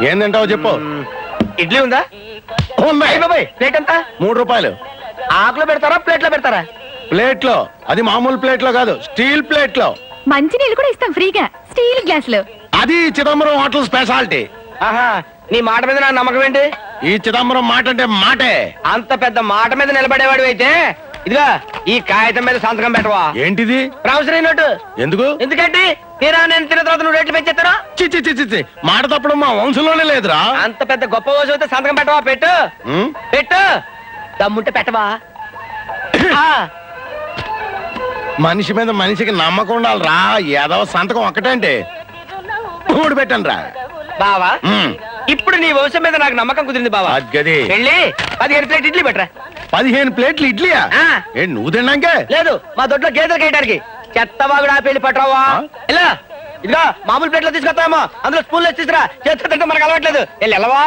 ఏందంటావు చెప్పు. ఇడ్లీ ఉందా? బాబాయ్ ప్లేట్ ఎంత? 3 రూపాయలు. ఆకులో పెడతారా ప్లేట్లో పెడతారా? ప్లేట్ లో. అది మామూలు ప్లేట్ లో కాదు, స్టీల్ ప్లేట్ లో. మంచి నీళ్ళు కూడా ఇస్తాం ఫ్రీగా స్టీల్ గ్లాస్ లో. అది చిదంబరం హోటల్ స్పెషాలిటీ. ఆహా, నీ మాట మీద నా నమ్మకం ఏంటి? ఈ చిదంబరం మాట అంటే మాటే. అంత పెద్ద మాట మీద నిలబడేవాడు అయితే ఇదిగా ఈ కాగితం మీద సంతకం పెట్టవా? ఏంటిది? Promissory note. ఎందుకు? ఎందుకంటే తీరా నేను తిన్న తర్వాత నువ్వు రేట్లు పెంచేస్తారా? చి మాట తప్పడం మా వంశంలోనే లేదురా. అంత పెద్ద గొప్ప రోజు అయితే సంతకం పెట్టవా? పెట్టు పెట్టు, దమ్ముంటే పెట్టవా? మనిషి మీద మనిషికి నమ్మకం ఉండాలిరా. ఏదో సంతకం ఒక్కటంటే 3 పెట్టండి రా బావా. ఇప్పుడు నీ వంశం మీద నాకు నమ్మకం కుదిరింది బావా. గది వెళ్ళి 15 ప్లేట్ ఇడ్లీ పెట్టరా. 15 ప్లేట్లు ఇడ్లీయా? ఏంటి నువ్వు తిన్నాకే? లేదు, మా దొడ్లో గేదెలు కేయడానికి. చెత్తవాగుడు పెళ్లి పట్టరావా? ఇలా ఇదిగా మామూలు ప్లేట్లో తీసుకొస్తామో అందులో స్పూన్లో తీసుకురా. చేతితో తింటే మనకు అలవాట్లేదు. వెళ్ళి వెళ్ళవా?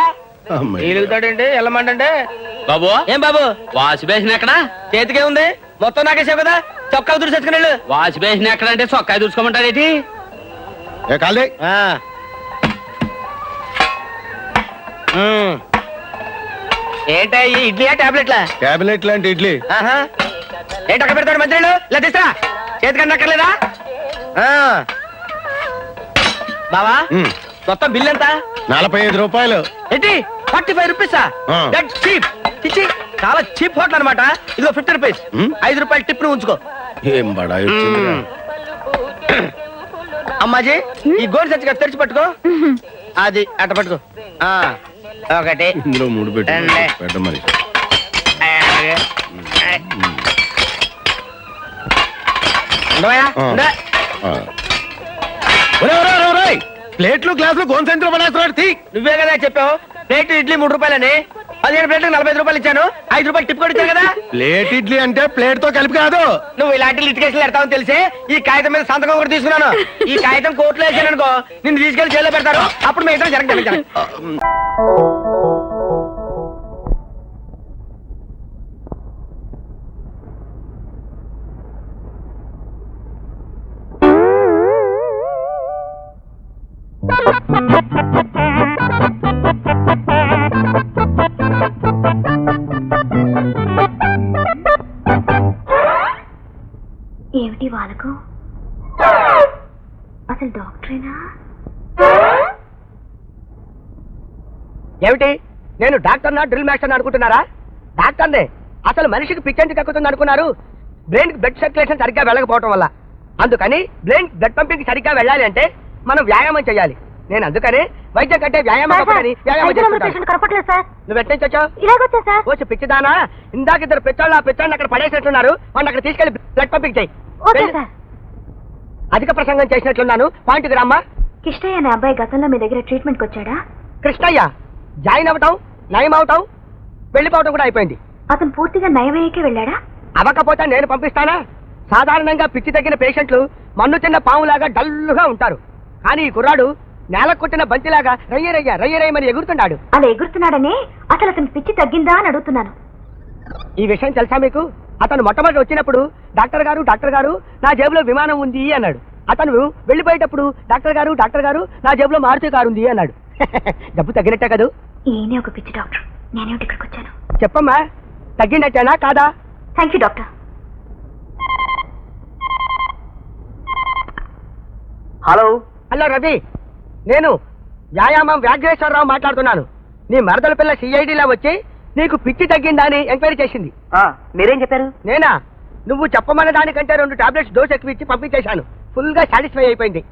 వెళ్తాడండి వెళ్ళమంటే. బాబు ఏం బాబు వాష్ బేసిన్ ఎక్కడ? చేతికే ఉంది, మొత్తం నాకేసావు కదా. చొక్కా దుడిసేసుకుని వెళ్ళు. వాష్ బేసిన్ ఎక్కడ అంటే చొక్కా దుడుచుకోమంటారేంటి? ఏంటా ఇడ్లీయా టాబ్లెట్లా? టాబ్లెట్ లాంటి ఇడ్లీ. ఏంటి అక్కడ పెడతాడు మంత్రులు? ఇలా తీసుకురా. చేతికన్నా అక్కర్లేదా? బావా మొత్తం బిల్ ఎంత? 45 రూపాయలు. ఏంటి 45 రూపీసా? చీప్. చిచ్చి, చాలా చీప్ హోటల్ అనమాట. ఇదిగో 50 రూపీస్. 5 రూపాయలు టిప్ ను ఉంచుకో. ఏం బడాయి. అమ్మాజీ ఈ గోల్ సంచి తెరిచి పట్టుకో. అది అట్ట పట్టుకో. ఒకటి ఇందులో 3 పెట్ట మరి. ప్లేట్లు గ్లాసులు గోన్ సెంటర్ పడేస్తున్నాడు. నువ్వే కదా చెప్పావు ప్లేట్ ఇడ్లీ 3 రూపాయలని. 15 ప్లేట్లకు 45 రూపాయలు ఇచ్చాను. 5 రూపాయలు టిప్ కూడా ఇచ్చాను కదా. ప్లేట్ ఇడ్లీ అంటే ప్లేట్ తో కలిపి కాదు. నువ్వు ఇలాంటి లిటికేషన్లు పెడతావని తెలిసి ఈ కాగితం మీద సంతకం కూడా తీసుకున్నాను. ఈ కాగితం కోర్టులో వేసాను అనుకో, నిన్ను తీసుకెళ్లి జైల్లో పెడతారు. అప్పుడు మిగతా జరగ. ఏమిటి వాళ్ళకు? అసలు డాక్టరేనా? ఏమిటి నేను డాక్టర్ నా డ్రిల్ మాస్టర్ అనుకుంటున్నారా? డాక్టర్నే. అసలు మనిషికి పిచ్చెందుకు ఎక్కుతుంది అనుకున్నారు? బ్రెయిన్ కి బ్లడ్ సర్క్యులేషన్ సరిగ్గా వెళ్ళకపోవడం వల్ల. అందుకని బ్రెయిన్ బ్లడ్ పంపింగ్ సరిగ్గా వెళ్ళాలి అంటే మనం వ్యాయామం చేయాలి. నేను అందుకని వైద్యం కంటే వ్యాయామం నువ్వు ఎట్టించొచ్చావు? పిచ్చిదానా, ఇందాక 2 పిచ్చోళ్ళు ఆ పిచ్చోళ్ళని అక్కడ పడేసినట్లున్నారు. వాడిని అక్కడ తీసుకెళ్లి బ్లడ్ పంపింగ్ చేయి. అధిక ప్రసంగం చేసినట్లున్నాను. పాయింట్కి రామ్మా. కృష్ణయ్య అనే అబ్బాయి గతంలో మీ దగ్గర ట్రీట్మెంట్ వచ్చాడా? కృష్ణయ్య జాయిన్ అవటం, నయం అవటం, వెళ్ళిపోవటం కూడా అయిపోయింది. అతను పూర్తిగా నయమయ్యకే వెళ్ళాడా? అవ్వకపోతే నేను పంపిస్తానా? సాధారణంగా పిచ్చి తగ్గిన పేషెంట్లు మన్ను తిన్న పాములాగా డల్లుగా ఉంటారు. కానీ ఈ కుర్రాడు నేల కొట్టిన బంతిలాగా రయ్యరయ్యమని ఎగురుతున్నాడు. అలా ఎగురుతున్నాడనే అసలు అతను పిచ్చి తగ్గిందా అని అడుగుతున్నాను. ఈ విషయం తెలుసా మీకు? అతను మొట్టమొదటి వచ్చినప్పుడు డాక్టర్ గారు నా జేబులో విమానం ఉంది అన్నాడు. అతను వెళ్ళిపోయేటప్పుడు డాక్టర్ గారు నా జేబులో మారుతి కారు ఉంది అన్నాడు. డబ్బు తగ్గినట్టే కదూ? ఈయనే ఒక పిచ్చి డాక్టర్. నేనేమిటి ఇక్కడికి వచ్చాను? చెప్పమ్మా, తగ్గినట్టేనా కాదా? Thank you doctor. Hello Ravi, నేను వ్యాయామం వ్యాఘ్రేశ్వరరావు మాట్లాడుతున్నాను. నీ మరదల పిల్ల సిఐడిలా వచ్చి నీకు పిచ్చి తగ్గిందా అని ఎంక్వైరీ చేసింది. మీరేం చెప్పారు? నేనా? నువ్వు చెప్పమన్న దానికంటే 2 టాబ్లెట్స్ డోస్ ఎక్కువ ఇచ్చి పంపించేశాను. ఫుల్ గా సాటిస్ఫై అయిపోయింది.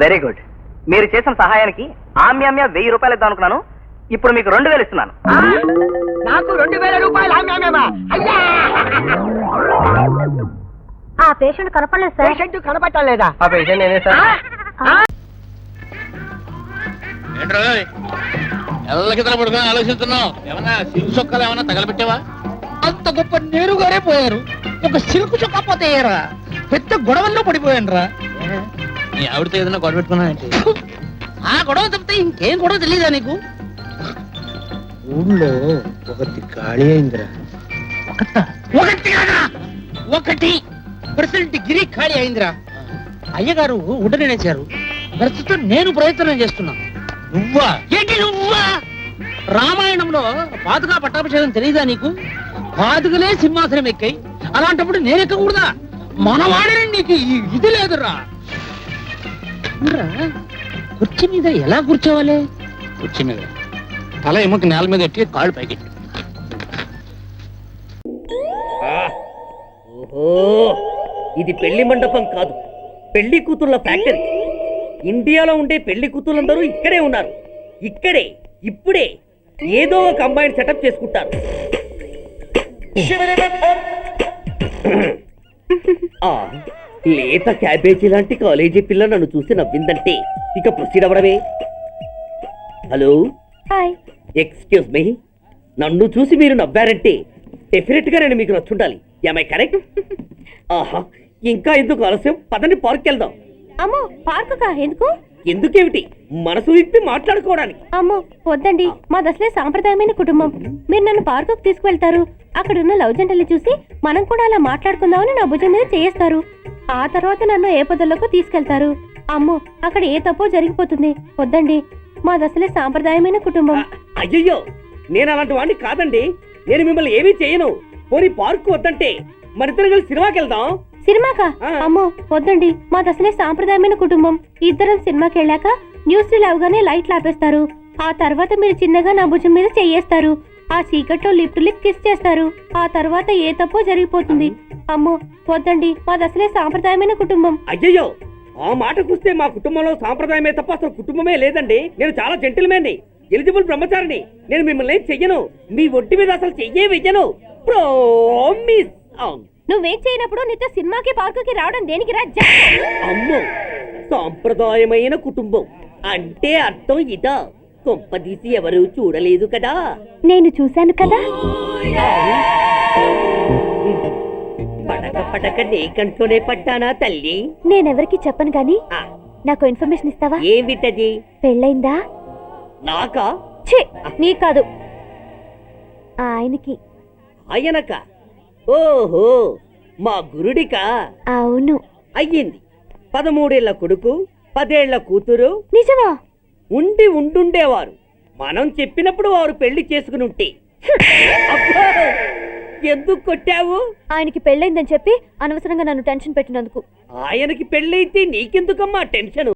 Very good. మీరు చేసిన సహాయానికి ఆమ్యామ్య 1000 రూపాయలు ఇద్దాం అనుకున్నాను. ఇప్పుడు మీకు 2000 ఇస్తున్నాను. నాకు 2000 రూపాయలు ఆమ్యామ్యమా? ఆ పేషెంట్ కనపడలేదు సార్. పేషెంట్ కనపడటం లేదా? ఆ పేషెంట్ నేనే సార్. పడుకొని ఆలోచిస్తున్నావు. ఏమన్నా సిల్క్ చొక్కాలు ఏమన్నా తగలబెట్టావా? అంత గొప్ప నేరుగారే పోయారు. ఒక సిల్క్ చొక్కా పోతాయారా? పెద్ద గొడవల్లో పడిపోయాను రా. నీ ఆవిడతో ఏదైనా గొడవ పెట్టుకున్నానంటే ఆ గొడవ తప్పితే ఇంకేం గొడవ తెలియదా నీకు? ఊళ్ళో ఒకటి ఖాళీ అయిందిరా. ఒకటి ప్రెసిడెంట్ గిరి ఖాళీ అయిందిరా. అయ్యగారు ఉండనేశారు. ప్రస్తుతం నేను ప్రయత్నం చేస్తున్నా. నువ్వా ఏంటి నువ్వా? రామాయణంలో పాదుకా పట్టాభిషేకం తెలియదా నీకు? పాదుకలే సింహాసనం ఎక్కాయి, అలాంటప్పుడు నేను ఎక్కకూడదా? మనవాడని నీకు ఇది లేదురా. కుర్చీ మీద ఎలా కూర్చోవాలి? కుర్చీ మీద తల ఎముక నేల మీద ఎట్టి కాళ్ళు పైకి. ఓహో, ఇది పెళ్లి మండపం కాదు, పెళ్లి కూతుళ్ళ ఫ్యాక్టరీ. ఇండియాలో ఉండే పెళ్లి కూతుళ్ళందరూ ఇక్కడే ఉన్నారు. ఇక్కడే ఇప్పుడే ఏదో ఒక అమ్మాయిని సెటప్ చేసుకుంటారు. ఆ, లేత క్యాబేజీ లాంటి కాలేజీ పిల్ల నన్ను చూసి నవ్విందంటే ఇక ప్రొసీడ్ అవ్వడమే. Hello, hi. ఎక్స్క్యూజ్ మీ, నన్ను చూసి మీరు నవ్వారంటే డెఫినెట్ గా నేను మీకు నచ్చుండాలి. ఏమై కరెక్ట్? ఆహా, ఇంకా ఎందుకు ఆలస్యం? పదండి పార్క్ వెళ్దాం. అమ్మో, పార్కు కా? ఎందుకు? ఎందుకేమిటి, మనసు విప్పి మాట్లాడుకోవడానికి. అమ్మో వద్దండి, మాది అసలే సాంప్రదాయమైన కుటుంబం. మీరు నన్ను పార్కుకు తీసుకువెళ్తారు, అక్కడున్న లవ్ జంటలు చూసి మనం కూడా అలా మాట్లాడుకుందామని నా భుజం మీద చేయిస్తారు. ఆ తర్వాత నన్ను ఏ పొదల్లోకి తీసుకెళ్తారు. అమ్మో, అక్కడ ఏ తప్పో జరిగిపోతుంది. వద్దండి, మాది అసలే సాంప్రదాయమైన కుటుంబం. అయ్యయ్యో, నేను అలాంటి వాడిని కాదండి. నేను మిమ్మల్ని ఏమీ చేయను. పోనీ పార్క్ వద్దంటే మరిద్దరం కలిసి సినిమాకి వెళ్దాం. సినిమాకా? అమ్మో వద్దండి, మాది అసలే సాంప్రదాయమైన కుటుంబం. ఇద్దరం సినిమాకి వెళ్ళాక న్యూస్ అవగానే లైట్లు ఆపేస్తారు. ఆ తర్వాత మీరు చిన్నగా నా భుజం మీద చెయ్యేస్తారు. ఆ చీకట్లో లిప్ టు లిప్ కిస్ చేస్తారు. ఆ తర్వాత ఏ తప్పో జరిగిపోతుంది. అమ్మో వద్దండి, మాది అసలే సాంప్రదాయమైన కుటుంబం. అయ్యయ్యో, ఆ మాటకొస్తే మా కుటుంబంలో సాంప్రదాయమే తప్ప అసలు కుటుంబమే లేదండి. నేను చాలా జెంటిల్మెన్ని, ఎలిజిబుల్ బ్రహ్మచారిని. నేను మిమ్మల్ని చెయ్యను, మీ ఒంటి మీద అసలు చెయ్యే వెయ్యను. ప్రామిస్. నువ్వేం చేయనప్పుడు నీతో సినిమాకి పార్కుకి రావడం దేనికి రా? అమ్మో, సాంప్రదాయమైన కుటుంబం అంటే అర్థం ఇదా? కొంపదీసి ఎవరు చూడలేదు కదా? నేను చూశాను కదా. పడక పడక నీ కంట్లోనే పడ్డానా తల్లి? నేనెవరికి చెప్పను గాని ఆ, నాకు ఇన్ఫర్మేషన్ ఇస్తావా? ఏమిటది? పెళ్ళైందా? నాకా? ఛీ, నీ కాదు, ఆయనకి. ఆయనక? ఓహో, మా గురుడికా? అవును. అయ్యింది. 13 ఏళ్ల కొడుకు, 10 ఏళ్ల కూతురు నిజమా? ఉండుండేవారు. మనం చెప్పినప్పుడు వారు పెళ్లి చేసుకుని ఉంటే. అబ్బో, ఎందుకు కొట్టావు? ఆయనకి పెళ్ళైందని చెప్పి అనవసరంగా నన్ను టెన్షన్ పెట్టినందుకు. ఆయనకి పెళ్ళైతే నీకెందుకమ్మా టెన్షన్?